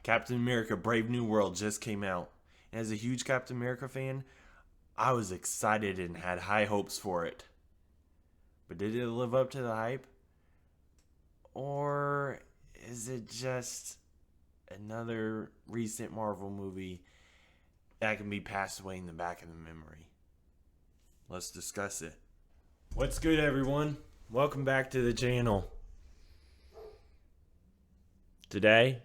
Captain America Brave New World just came out. And as a huge Captain America fan, I was excited and had high hopes for it. But did it live up to the hype? Or is it just another recent Marvel movie that can be passed away in the back of the memory? Let's discuss it. What's good, everyone? Welcome back to the channel. Today,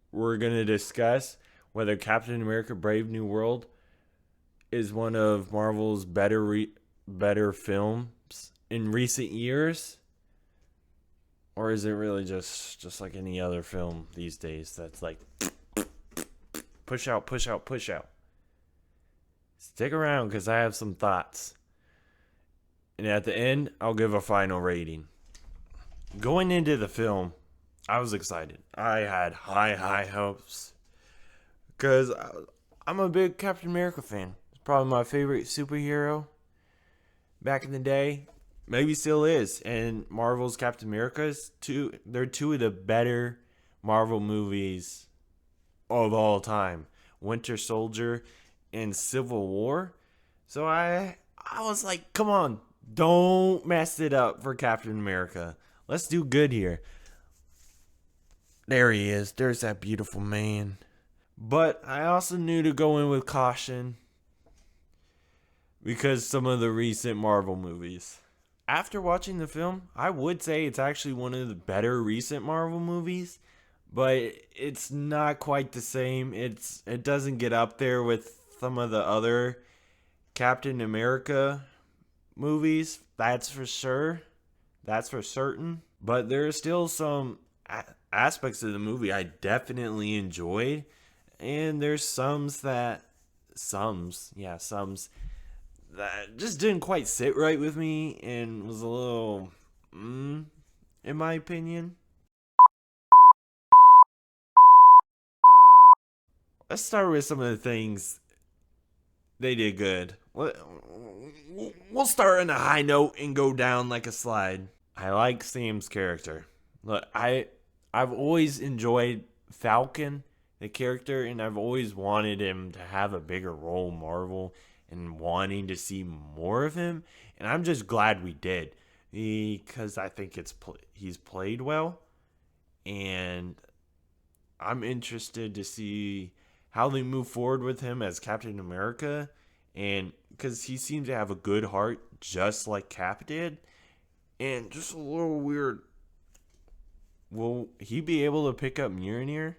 we're going to discuss whether Captain America Brave New World is one of Marvel's better films in recent years, or is it really just like any other film these days that's like push out, push out, push out. Stick around because I have some thoughts. And at the end, I'll give a final rating. Going into the film, I was excited. I had high hopes. Because I'm a big Captain America fan. It's probably my favorite superhero back in the day. Maybe still is. And Marvel's Captain America's they're two of the better Marvel movies of all time. Winter Soldier and Civil War. So I was like, come on, don't mess it up for Captain America. Let's do good here. There he is. There's that beautiful man. But I also knew to go in with caution because some of the recent Marvel movies. After watching the film, I would say it's actually one of the better recent Marvel movies, but it's not quite the same. It doesn't get up there with some of the other Captain America movies, that's for sure. That's for certain. But there are still some aspects of the movie I definitely enjoyed. And there's some that just didn't quite sit right with me and was a little, in my opinion. Let's start with some of the things they did good. We'll start on a high note and go down like a slide. I like Sam's character. Look, I've always enjoyed Falcon, the character, and I've always wanted him to have a bigger role in Marvel and wanting to see more of him. And I'm just glad we did because I think he's played well, and I'm interested to see how they move forward with him as Captain America, and because he seems to have a good heart just like Cap did. And just a little weird, will he be able to pick up Mjolnir?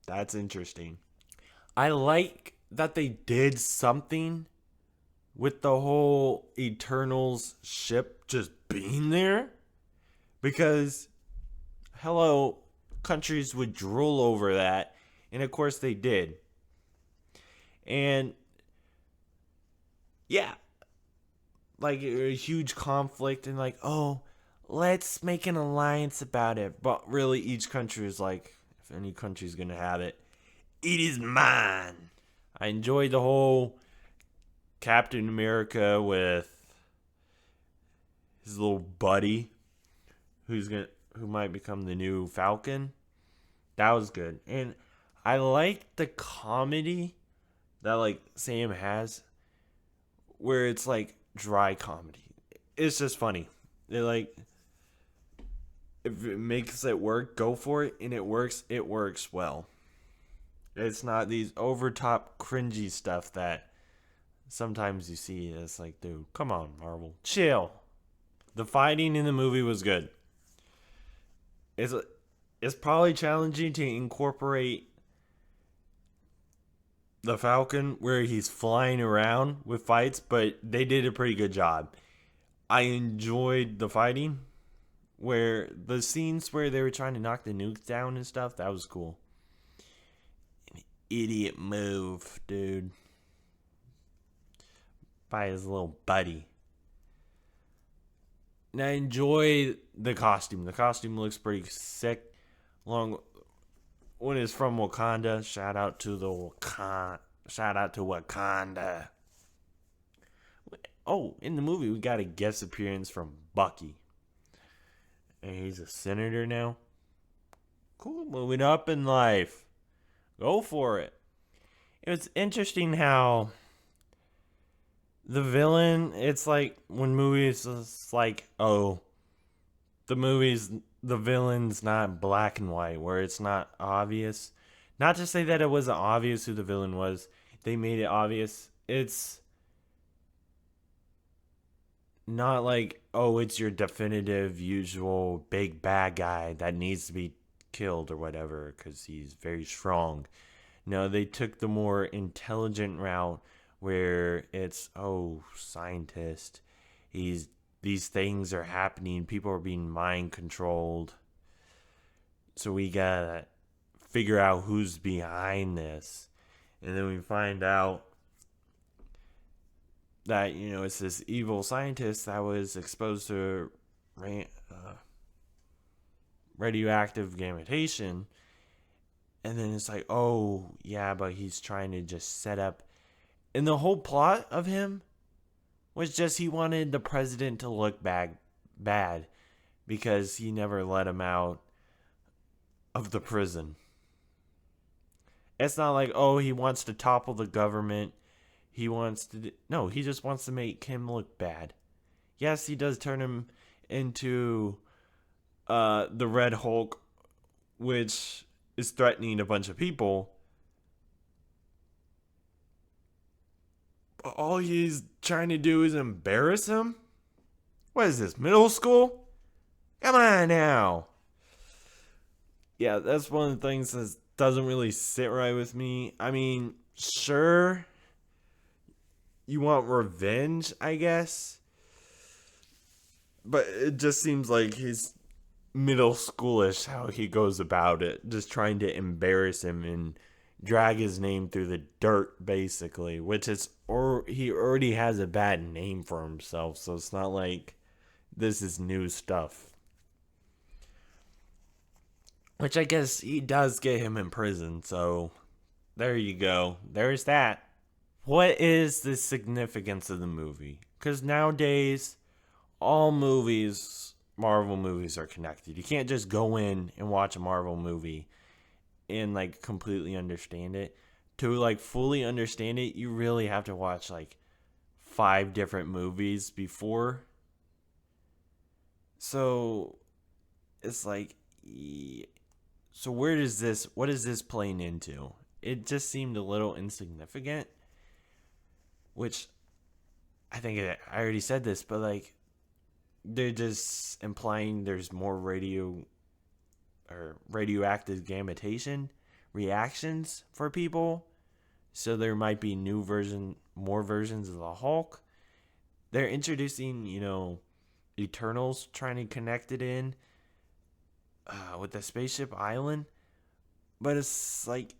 That's interesting. I like that they did something with the whole Eternals ship just being there, because hello, countries would drool over that, and of course they did. And yeah, like a huge conflict, and like, oh, let's make an alliance about it. But really, each country is like, if any country's gonna have it, it is mine. I enjoyed the whole Captain America with his little buddy, who might become the new Falcon. That was good, and I like the comedy that like Sam has, where it's like dry comedy. It's just funny. It like, if it makes it work, go for it, and it works well. It's not these over top cringy stuff that sometimes you see. It's like, dude, come on, Marvel, chill. The fighting in the movie was good. It's probably challenging to incorporate the Falcon where he's flying around with fights, but they did a pretty good job. I enjoyed the fighting, where the scenes where they were trying to knock the nukes down and stuff, that was cool. An idiot move, dude, by his little buddy. And I enjoy the costume. The costume looks pretty sick. Long when it's from Wakanda. Shout out to Wakanda. Oh, in the movie we got a guest appearance from Bucky. And he's a senator now. Cool, moving up in life. Go for it. It was interesting how the villain, it's like when movies, it's like, oh, the movies, the villain's not black and white, where it's not obvious. Not to say that it wasn't obvious who the villain was, they made it obvious. It's not like, oh, it's your definitive, usual big bad guy that needs to be killed or whatever because he's very strong. No, they took the more intelligent route where it's, oh, scientist. He's These things are happening. People are being mind controlled. So we gotta figure out who's behind this. And then we find out that, it's this evil scientist that was exposed to radioactive gamitation. And then it's like, oh, yeah, but he's trying to just set up. And the whole plot of him was just he wanted the president to look bad because he never let him out of the prison. It's not like, oh, he wants to topple the government. No, he just wants to make him look bad. Yes, he does turn him into the Red Hulk, which is threatening a bunch of people. But all he's trying to do is embarrass him? What is this, middle school? Come on now. Yeah, that's one of the things that doesn't really sit right with me. I mean, sure, you want revenge, I guess. But it just seems like he's middle schoolish how he goes about it. Just trying to embarrass him and drag his name through the dirt, basically. Which is, or he already has a bad name for himself. So it's not like this is new stuff. Which I guess he does get him in prison. So there you go. There's that. What is the significance of the movie? Because nowadays, all movies, Marvel movies, are connected. You can't just go in and watch a Marvel movie and like completely understand it. To like fully understand it, you really have to watch like 5 different movies before. So it's like, so what is this playing into? It just seemed a little insignificant. Which I think I already said this, but like they're just implying there's more radioactive gamitation reactions for people. So there might be more versions of the Hulk. They're introducing, Eternals, trying to connect it in with the spaceship island. But it's like,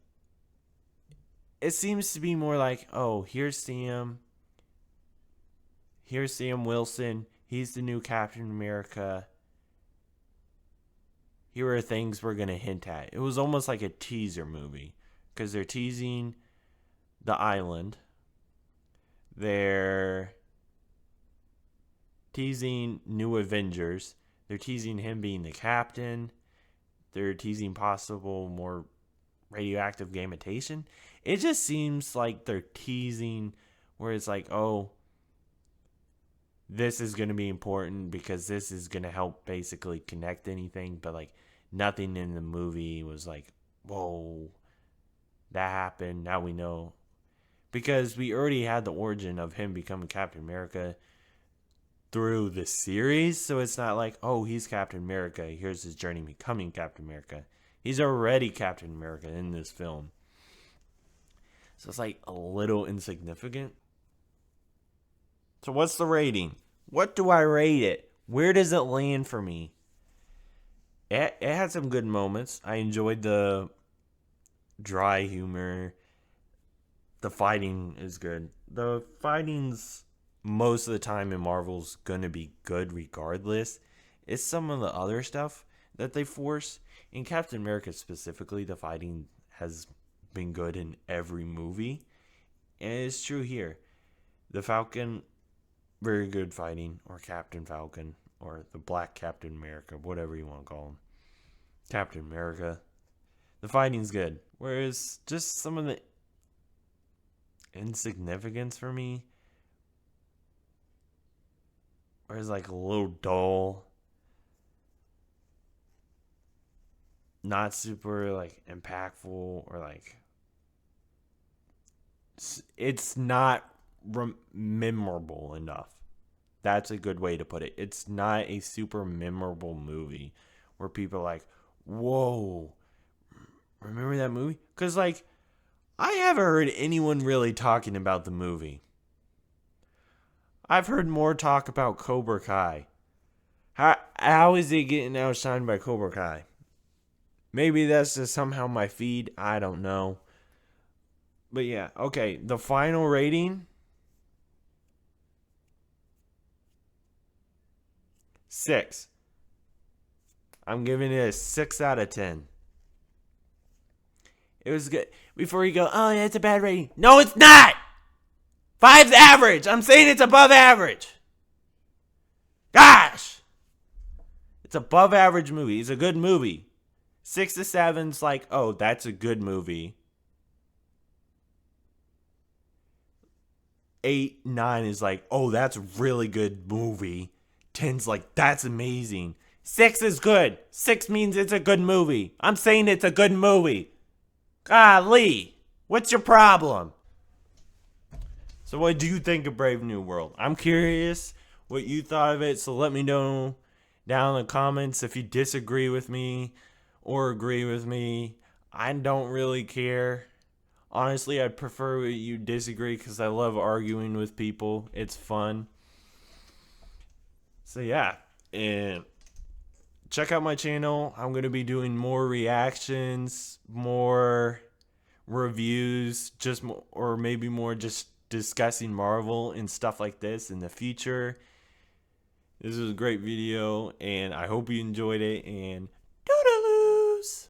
it seems to be more like, oh, here's Sam Wilson. He's the new Captain America. Here are things we're going to hint at. It was almost like a teaser movie because they're teasing the island. They're teasing New Avengers. They're teasing him being the captain. They're teasing possible more radioactive gamitation. It just seems like they're teasing where it's like, oh, this is going to be important because this is going to help basically connect anything. But like nothing in the movie was like, whoa, that happened. Now we know. Because we already had the origin of him becoming Captain America through the series. So it's not like, oh, he's Captain America. Here's his journey becoming Captain America. He's already Captain America in this film. So it's like a little insignificant. So what's the rating? What do I rate it? Where does it land for me? It had some good moments. I enjoyed the dry humor. The fighting is good. The fighting's most of the time in Marvel's going to be good regardless. It's some of the other stuff that they force. In Captain America specifically, the fighting has been good in every movie. And it's true here. The Falcon, very good fighting. Or Captain Falcon. Or the Black Captain America. Whatever you want to call him. Captain America. The fighting's good. Whereas just some of the insignificance for me, whereas like a little dull, not super like impactful, or like it's not memorable enough. That's a good way to put it. It's not a super memorable movie where people are like, whoa, remember that movie? Because, like, I haven't heard anyone really talking about the movie. I've heard more talk about Cobra Kai. How is it getting outshined by Cobra Kai? Maybe that's just somehow my feed. I don't know. But yeah, okay. The final rating, 6. I'm giving it a 6 out of 10. It was good. Before you go, oh, yeah, it's a bad rating. No, it's not. 5's average. I'm saying it's above average. Gosh. It's above average movie. It's a good movie. 6 to 7's like, oh, that's a good movie. 8, 9 is like, oh, that's a really good movie. 10's like, that's amazing. 6 is good. 6 means it's a good movie. I'm saying it's a good movie. Golly, what's your problem? So what do you think of Brave New World? I'm curious what you thought of it, so let me know down in the comments if you disagree with me or agree with me. I don't really care. Honestly, I'd prefer you disagree because I love arguing with people. It's fun. So yeah, and check out my channel. I'm going to be doing more reactions, more reviews, just more, or maybe more just discussing Marvel and stuff like this in the future. This was a great video, and I hope you enjoyed it, and doodaloos!